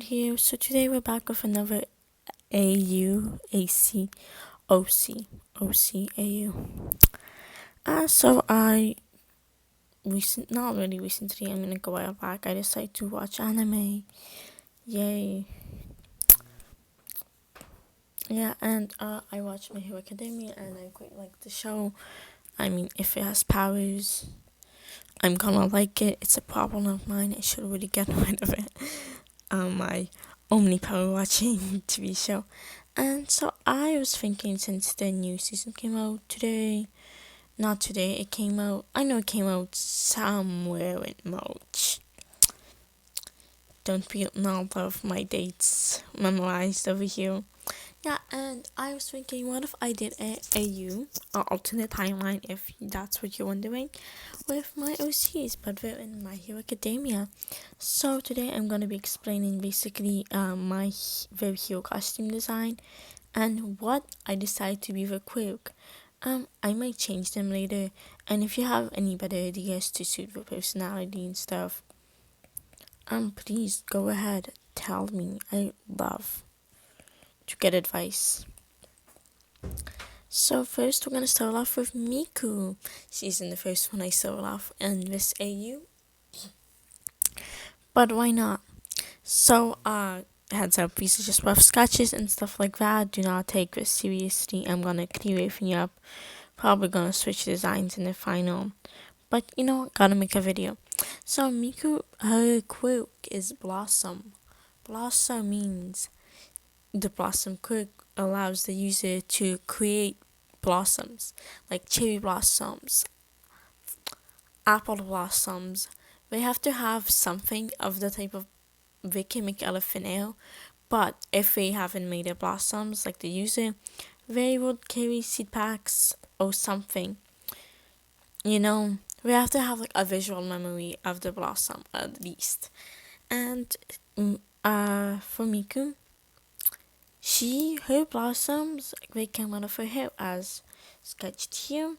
here. So today we're back with another AU, AC, OC, OC, AU. So I not really recently, I'm gonna go a while back. I decided to watch anime. Yay. Yeah, and I watched My Hero Academia and I quite like the show. I mean, if it has powers, I'm gonna like it. It's a problem of mine. I should really get rid of it. My only power watching TV show. And so I was thinking, since the new season came out today, not today, it came out, I know it came out somewhere in March. Don't be all of my dates memorized over here. Yeah, and I was thinking, what if I did a AU, or alternate timeline, if that's what you're wondering, with my OCs, but they're in My Hero Academia. So today I'm going to be explaining basically my very hero costume design and what I decide to be the quirk. I might change them later, and if you have any better ideas to suit the personality and stuff, please go ahead, tell me. I love to get advice. So first we're gonna start off with Miku. She's in the first one I started off in this AU. But why not? So heads up, these are just rough sketches and stuff like that. Do not take this seriously. I'm gonna clear everything up. Probably gonna switch designs in the final. But you know what? Gotta make a video. So Miku, her quirk is Blossom. Blossom means the Blossom quirk allows the user to create blossoms, like cherry blossoms, apple blossoms. They have to have something of the type of, they can make out of thin air, but if they haven't made it blossoms like the user, they would carry seed packs or something. You know, we have to have like a visual memory of the blossom at least. And for Miku, her blossoms, they come out of her hair as sketched here.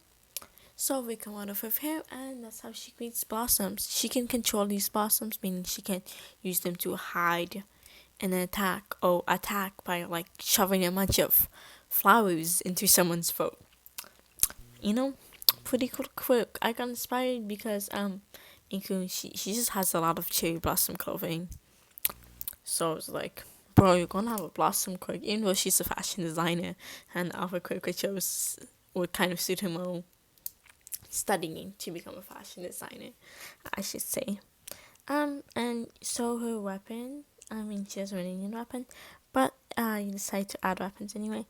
So they come out of her hair, and that's how she creates blossoms. She can control these blossoms, meaning she can use them to hide and attack, or attack by like shoving a bunch of flowers into someone's throat. You know, pretty cool quirk. I got inspired because Iku, she just has a lot of cherry blossom clothing. So it's like, bro, you're gonna have a blossom quirk, even though she's a fashion designer, and the other quirk I chose would kind of suit her more studying to become a fashion designer, I should say. And so her weapon, I mean, she doesn't really need a weapon, but you decide to add weapons anyway.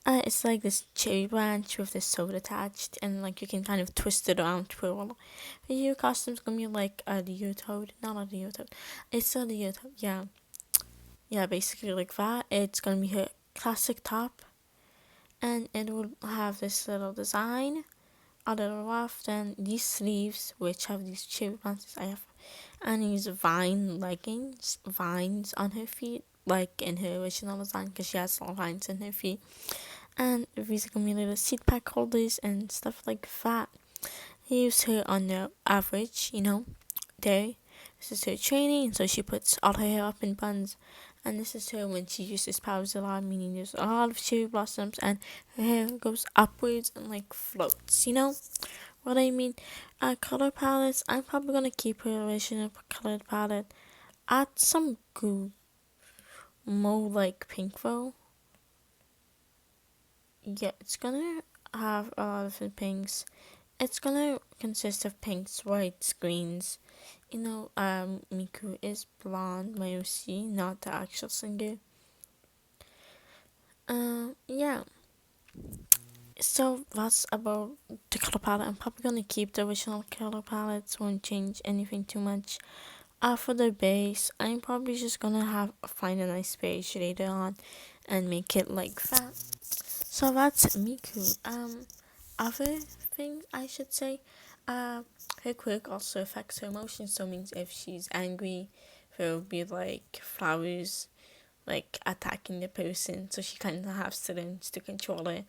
It's like this cherry branch with this sword attached, and like you can kind of twist it around to twirl. Your costume's gonna be like a leotard, not a leotard. It's a leotard, yeah. Yeah, basically like that. It's gonna be her classic top, and it will have this little design a little rough. Then these sleeves, which have these cherry branches, I have, and these vine leggings, vines on her feet, like in her original design, because she has little vines in her feet. And these are gonna be little seat pack holders and stuff like that. He use her on the average, day. This is her training, so she puts all her hair up in buns. And this is her when she uses powers a lot, meaning there's a lot of cherry blossoms and her hair goes upwards and like floats, what I mean? Color palettes, I'm probably gonna keep her original colored palette. Add some goo, more like pink though. Yeah, it's gonna have a lot of different pinks. It's gonna consist of pinks, whites, greens. Miku is blonde, my OC, not the actual singer. Yeah. So that's about the color palette. I'm probably gonna keep the original color palettes, won't change anything too much. For the base, I'm probably just gonna find a nice beige later on and make it like that. So that's Miku. Other thing I should say, her quirk also affects her emotions. So means if she's angry, there will be like flowers, like attacking the person. So she kind of has to learn to control it.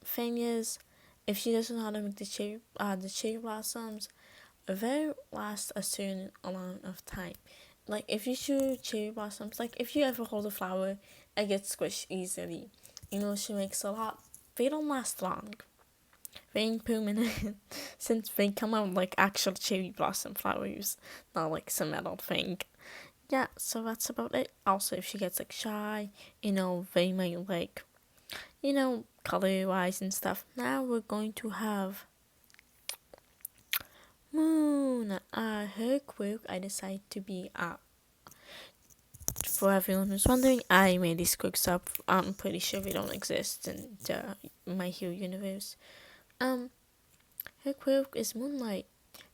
Thing is, if she doesn't know how to make the cherry blossoms, they last a certain amount of time. like if you chew cherry blossoms, like if you ever hold a flower, it gets squished easily. She makes a lot. They don't last long. They ain't permanent since they come out like actual cherry blossom flowers, not like some metal thing. Yeah, so that's about it. Also, if she gets like shy, they might like, color wise and stuff. Now we're going to have Moon. Her quirk, I decided to be for everyone who's wondering, I made these quirks up. I'm pretty sure they don't exist in the My Hero universe. Her quirk is Moonlight.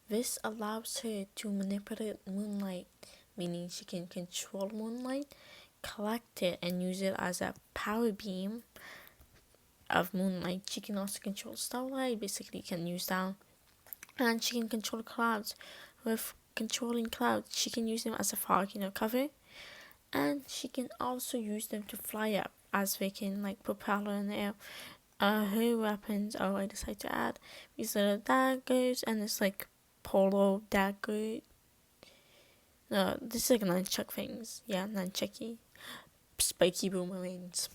This allows her to manipulate moonlight, meaning she can control moonlight, collect it, and use it as a power beam of moonlight. She can also control starlight, basically can use that. And she can control clouds. With controlling clouds, she can use them as a fog, cover. And she can also use them to fly up, as they can like propel her in the air. Her weapons, I decided to add these little daggers and this like polo dagger. No, this is like nunchuck things. Yeah, nunchucky. Spiky boomerangs.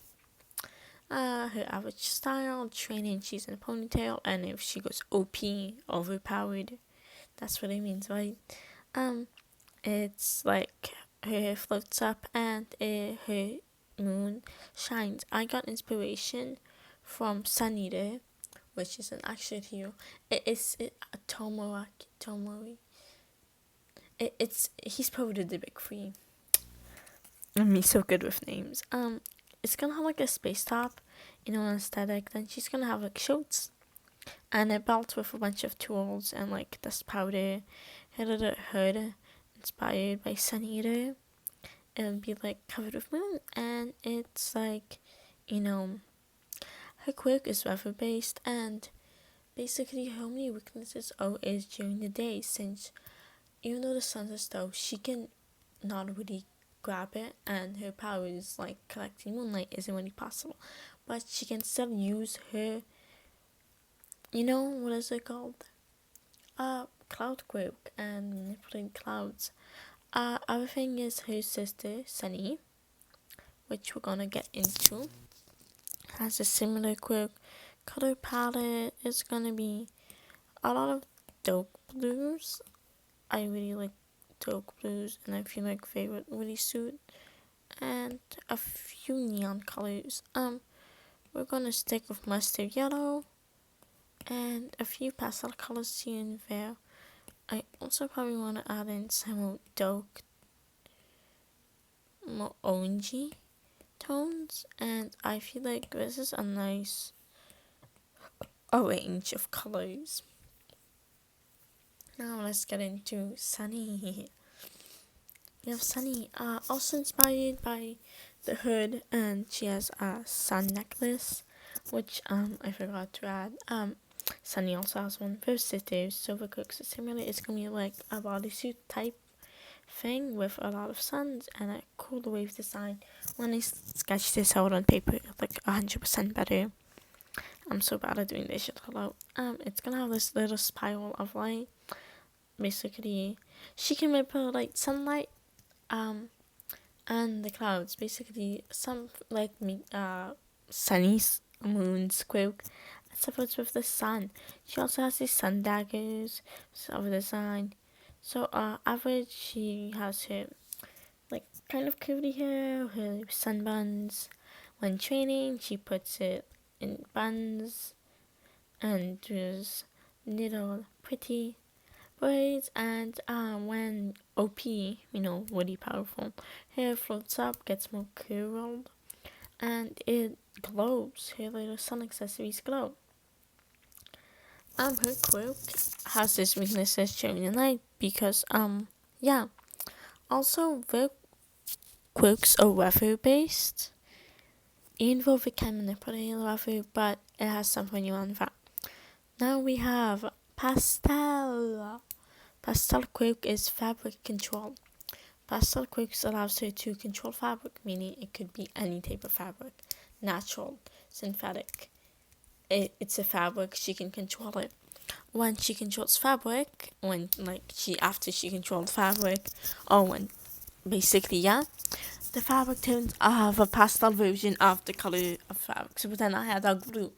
Her average style, training, she's in a ponytail, and if she goes OP, overpowered, that's what it means, right? It's like her hair floats up and her moon shines. I got inspiration from Sun Eater, which is an action hero. It's Tomori. He's probably the big three. I'm so good with names. It's gonna have like a space top, aesthetic. Then she's gonna have like shorts and a belt with a bunch of tools and like dust powder. Her little hood inspired by Sun Eater. It'll be like covered with moon, and it's like, her quirk is weather based, and basically her only weaknesses is during the day, since even though the sun's a stove, she can not really grab it, and her powers like collecting moonlight isn't really possible. But she can still use her, what is it called? Cloud quirk and manipulating clouds. Other thing is her sister Sunny, which we're gonna get into, has a similar quirk. Color palette is gonna be a lot of dark blues. I really like dark blues, and I feel like they would really suit. And a few neon colors. We're gonna stick with mustard yellow and a few pastel colors here and there. I also probably want to add in some dark, more orangey tones, and I feel like this is a nice range of colors. Now let's get into Sunny. We have Sunny, also inspired by the hood, and she has a sun necklace, which I forgot to add. Sunny also has one for sisters, so the cooks are similar. It's gonna be like a bodysuit type thing with a lot of suns and a cool wave design. When I sketched this out on paper, it's like 100% better. I'm so bad at doing this shit out. It's gonna have this little spiral of light. Basically, she can manipulate sunlight, and the clouds. Basically, some like Sunny's moon's quirk supports with the sun. She also has these sun daggers of design. So average, she has her like kind of curly hair, her sun buns. When training, she puts it in buns and does little pretty braids. And when OP, really powerful, hair floats up, gets more curled, and it glows. Her little sun accessories glow. Her quirk has this weaknesses during the night because yeah. Also, the quirks are weather based. Even though they can manipulate the weather, but it has something new on that. Now we have Pastel. Pastel quirk is fabric control. Pastel quirks allows her to control fabric, meaning it could be any type of fabric, natural, synthetic. It's a fabric, she can control it. When she controls fabric, after she controls fabric, or when basically, yeah, the fabric tones, I have a pastel version of the color of fabric. So, but then I had a blue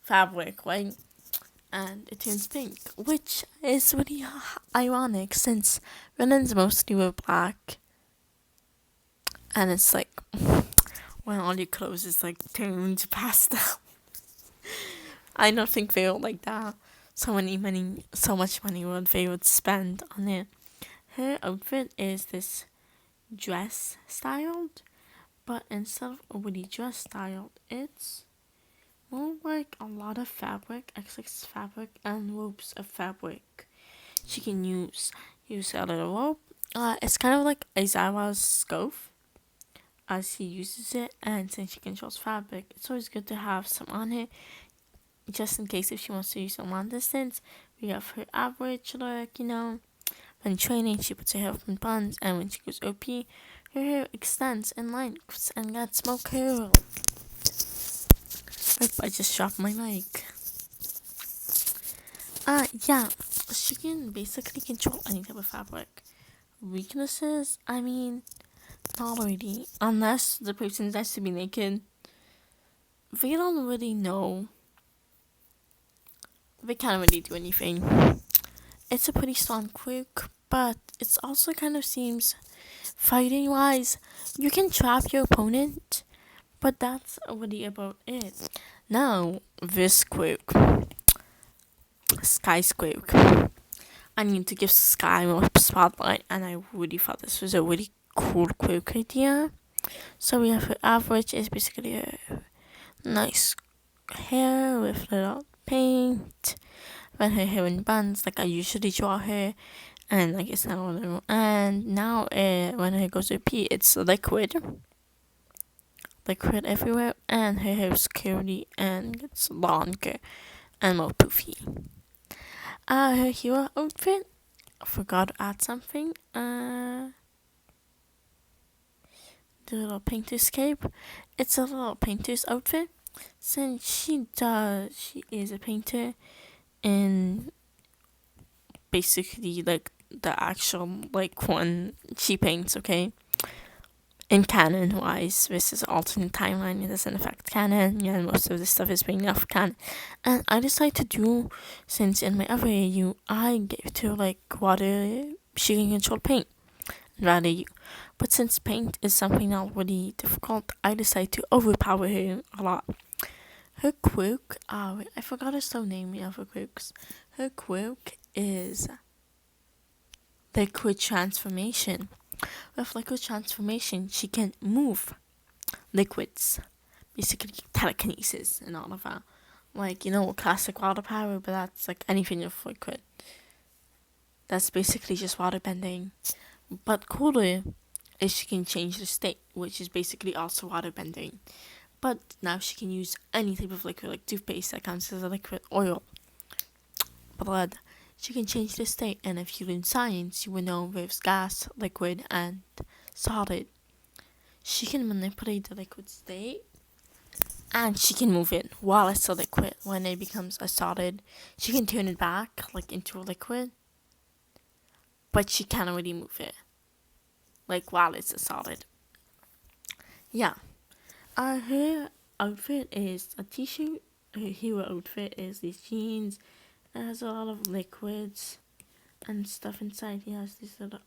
fabric, right? And it turns pink, which is really ironic since Renan's mostly wear black, and it's like when all your clothes is like toned pastel. I don't think they would like that. So much money would they would spend on it. Her outfit is this dress styled, but instead of a really dress styled, it's more like a lot of fabric, XX fabric, and ropes of fabric. She can use a little rope. It's kind of like Aizawa's scarf as he uses it, and since she controls fabric, it's always good to have some on her, just in case if she wants to use some long distance. We have her average look, When training, she puts her hair up in buns, and when she goes OP, her hair extends in lengths and gets more curl. I just dropped my mic. Yeah, she can basically control any type of fabric. Weaknesses, I mean, not really. Unless the person has to be naked. They don't really know. They can't really do anything. It's a pretty strong quirk, but it also kind of seems fighting wise. You can trap your opponent, but that's really about it. Now, this quirk, Skye's quirk. I need to give Skye more spotlight, and I really thought this was a really cool quirk idea. So we have her average is basically a nice hair with little paint. When her hair in buns, like I usually draw her, and like it's not a little. And now, when her goes to pee, it's liquid everywhere, and her hair is curly and gets longer and more poofy. Her hero outfit, I forgot to add something. The little painter's cape. It's a little painter's outfit. Since she is a painter in basically like the actual like one she paints, okay? In canon wise, this is alternate timeline, it doesn't affect canon, yeah, most of the stuff is being off canon. And I decided to do, since in my other AU I gave to like water, she can control paint, rather you. But since paint is something not really difficult, I decided to overpower her a lot. Her quirk, I forgot her still name of her quirks. Her quirk is liquid transformation. With liquid transformation, she can move liquids, basically telekinesis and all of that. Like, classic water power, but that's like anything with liquid. That's basically just water bending. But cooler is she can change the state, which is basically also water bending. But now she can use any type of liquid, like toothpaste that counts as a liquid, oil, blood. She can change the state, and if you learn science, you will know there's gas, liquid, and solid. She can manipulate the liquid state, and she can move it while it's a liquid. When it becomes a solid, she can turn it back, like, into a liquid, but she can't really move it, like, while it's a solid. Yeah. Her outfit is a t-shirt. Her hero outfit is these jeans. It has a lot of liquids and stuff inside. He has these little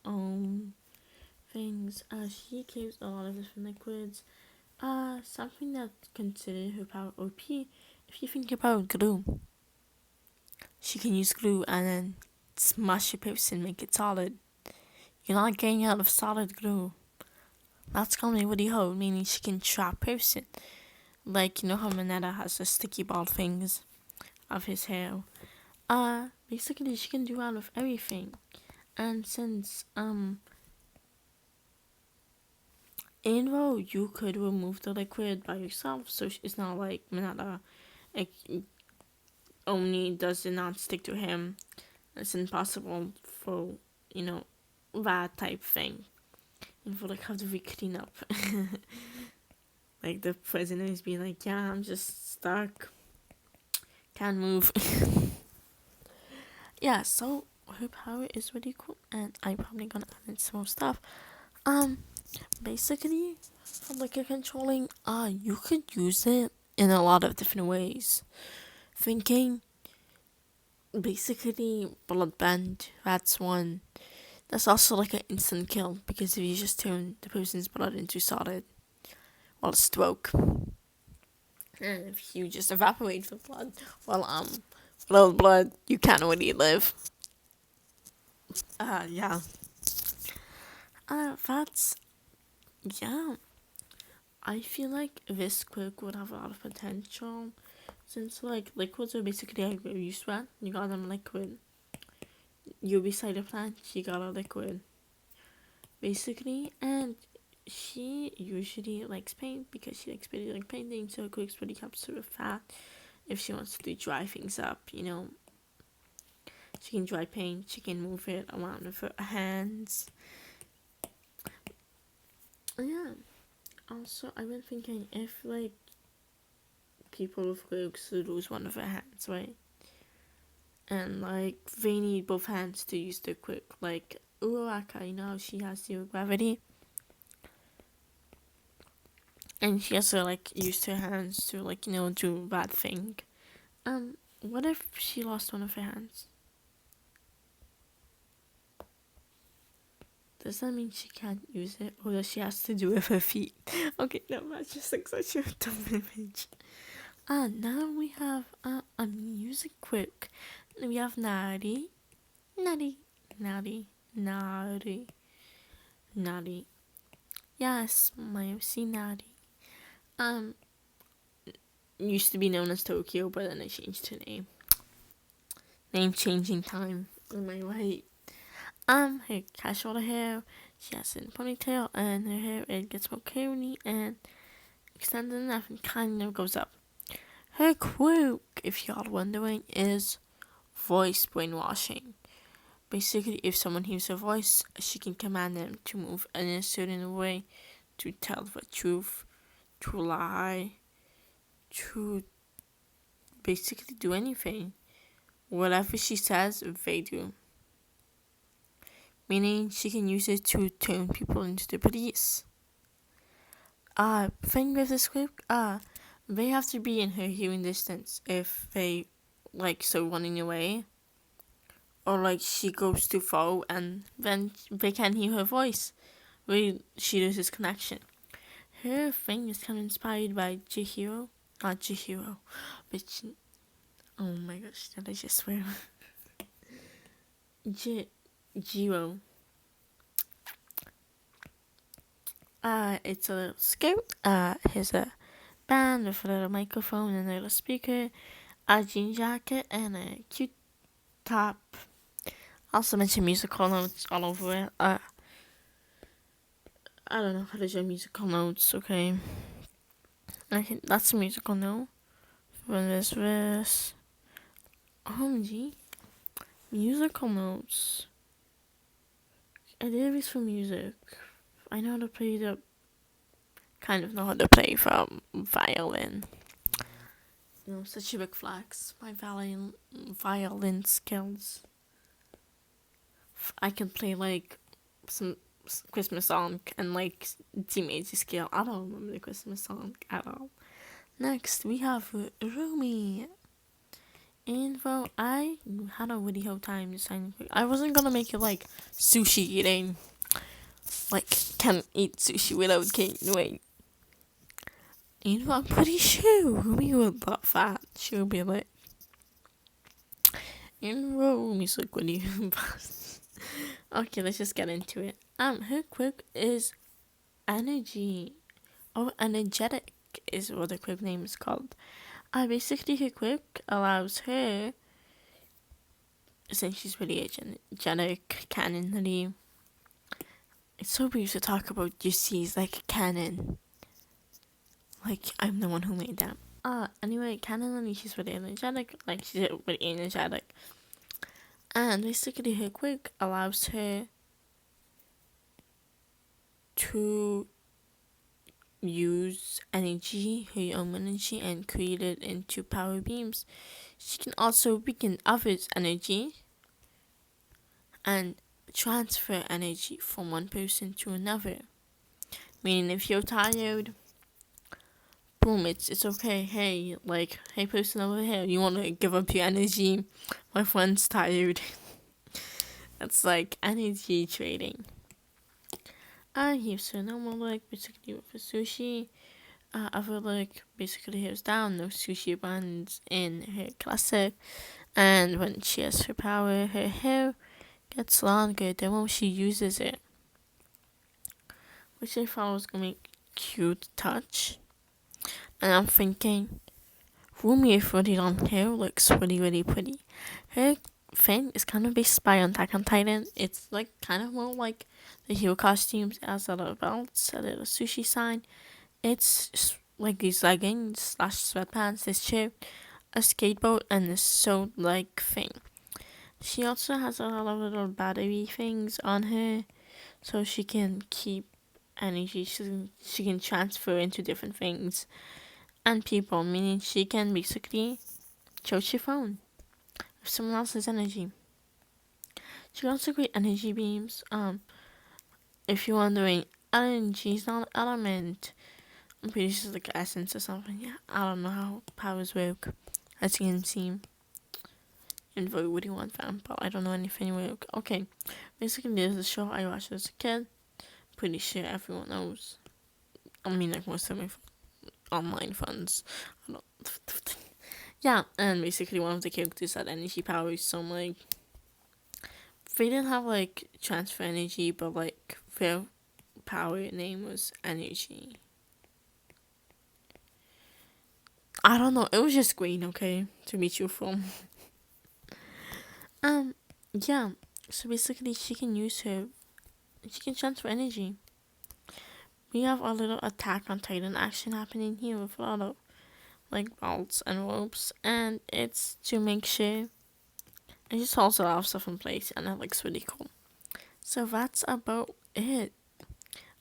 things. She carries a lot of different liquids. Something that's considered her power OP. If you think about glue, she can use glue and then smash your pips and make it solid. You're not getting out of solid glue. That's gonna be really hard, meaning she can trap person. Like, how Mineta has the sticky ball things of his hair. Basically she can do out of everything. And since Invo, you could remove the liquid by yourself, so it's not like Mineta only does it not stick to him. It's impossible for, that type thing. And for like have to clean up. Like the prisoners be like, yeah, I'm just stuck. Can't move. Yeah, so her power is really cool, and I'm probably gonna add in some more stuff. Um, basically, like a controlling, you could use it in a lot of different ways. Thinking, basically, blood bend, that's one. That's also like an instant kill, because if you just turn the person's blood into solid, well, stroke. And if you just evaporate the blood, well, without blood, you can't really live. Yeah. That's, yeah. I feel like this quick would have a lot of potential, since like liquids are basically like you sweat, you got them liquid. You beside a plant, you got a liquid, basically, and she usually likes paint because she likes pretty like painting, so quick's pretty helps her with that. If she wants to dry things up, she can dry paint, she can move it around with her hands. Yeah. Also, I've been thinking if like people with quirks lose one of their hands, right? And like they need both hands to use their quick. Like Uraraka, she has zero gravity, and she has to like use her hands to like do that thing. What if she lost one of her hands? Does that mean she can't use it, or does she has to do it with her feet? Okay, no, that's just like such a dumb image. Now we have a music quick. We have Nari, Nari, Nari, Nari, Nari. Yes, my MC Nari. Um, used to be known as Tokyo, but then I changed her name. Name changing time. Am I right? Her casual hair. She has a ponytail, and her hair it gets more curly and extended enough and kind of goes up. Her quirk, if y'all wondering, is voice brainwashing. Basically, if someone hears her voice, she can command them to move in a certain way, to tell the truth, to lie, to basically do anything. Whatever she says, they do. Meaning she can use it to turn people into the police. Thing with the script, they have to be in her hearing distance if they so running away. Or like she goes too far and then they can't hear her voice. She loses connection. Her thing is kind of inspired by Chihiro. Not Chihiro, but oh my gosh, did I just swear? Jiro. It's a little skirt. Here's a band with a little microphone and a little speaker, a jean jacket, and a cute top. Also mention musical notes all over it. I don't know how to do musical notes, okay? Okay, that's a musical note. When there's this. OMG. Musical notes. I did this for music. I know how to play the. Kind of know how to play from violin. Such a big flex. My violin skills. I can play like some Christmas song and like D major scale. I don't remember the Christmas song at all. Next we have Rumi. And well, I had a really hard time deciding. I wasn't gonna make it like sushi eating. Like, can eat sushi without gaining weight. And I'm pretty sure Rumi would love that. She would be like, Rumi's like, what do you Okay, let's just get into it. Her quick is energy. Or energetic is what the quick name is called. Basically her quick allows her, since she's really energetic, canonly. It's so weird to talk about UCs like canon. Like, I'm the one who made them. Anyway, canonly she's really energetic. Like, she's really energetic. And basically her quick allows her to use energy, her own energy, and create it into power beams. She can also weaken others' energy and transfer energy from one person to another. Meaning, if you're tired, boom, it's okay. Hey, like, hey, person over here, you want to give up your energy? My friend's tired. That's like energy trading. Here's her normal look, basically with the sushi. Other look, basically here's down, no sushi buns in her classic. And when she has her power, her hair gets longer the more she uses it. Which I thought was gonna be a cute touch. And I'm thinking, Rumi with really long hair looks really, really pretty. Her thing is kind of based by Attack on Titan. It's like kind of more like the hero costumes. It has a little belts, a little sushi sign. It's just like these leggings slash sweatpants, this chair, a skateboard, and this sword like thing. She also has a lot of little battery things on her, so she can keep energy. She can transfer into different things and people, meaning she can basically charge your phone with someone else's energy. She can also create energy beams. If you're wondering, energy is not an element. I'm pretty sure it's like essence or something. Yeah, I don't know how powers work. As you can see, in very Woody One fan, but I don't know anything work. Okay, basically this is a show I watched as a kid. Pretty sure everyone knows. I mean, like most of my online friends. Yeah, and basically one of the characters had energy powers, so I'm like, they didn't have like transfer energy, but like their power name was energy. I don't know, it was just green, okay, to be truthful. Yeah, so basically she can transfer energy. We have a little Attack on Titan action happening here with a lot of like belts and ropes, and it's to make sure it just holds a lot of stuff in place, and it looks really cool. So that's about it.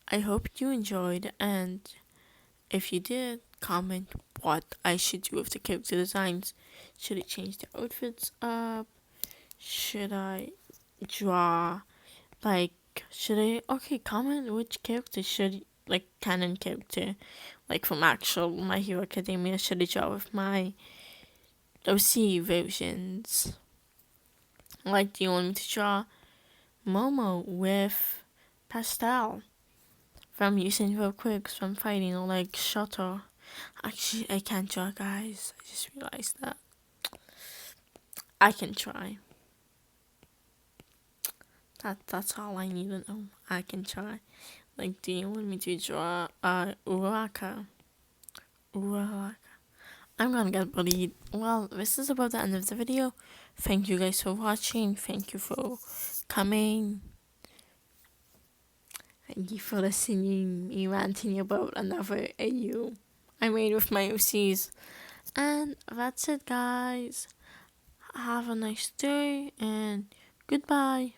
I hope you enjoyed, and if you did, comment what I should do with the character designs. Should I change the outfits up? Should I draw, like, comment which character like, canon character, like, from actual My Hero Academia, should I draw with my OC versions? Like, do you want me to draw Momo with Pastel from using real quicks from fighting, or like Shutter? Actually, I can't draw, guys. I just realized that. I can try. That's all I need to know. I can try. Like, do you want me to draw Uraka? I'm gonna get bullied. Well, this is about the end of the video. Thank you guys for watching. Thank you for coming. Thank you for listening me ranting about another AU I made with my OCs. And that's it, guys. Have a nice day and goodbye.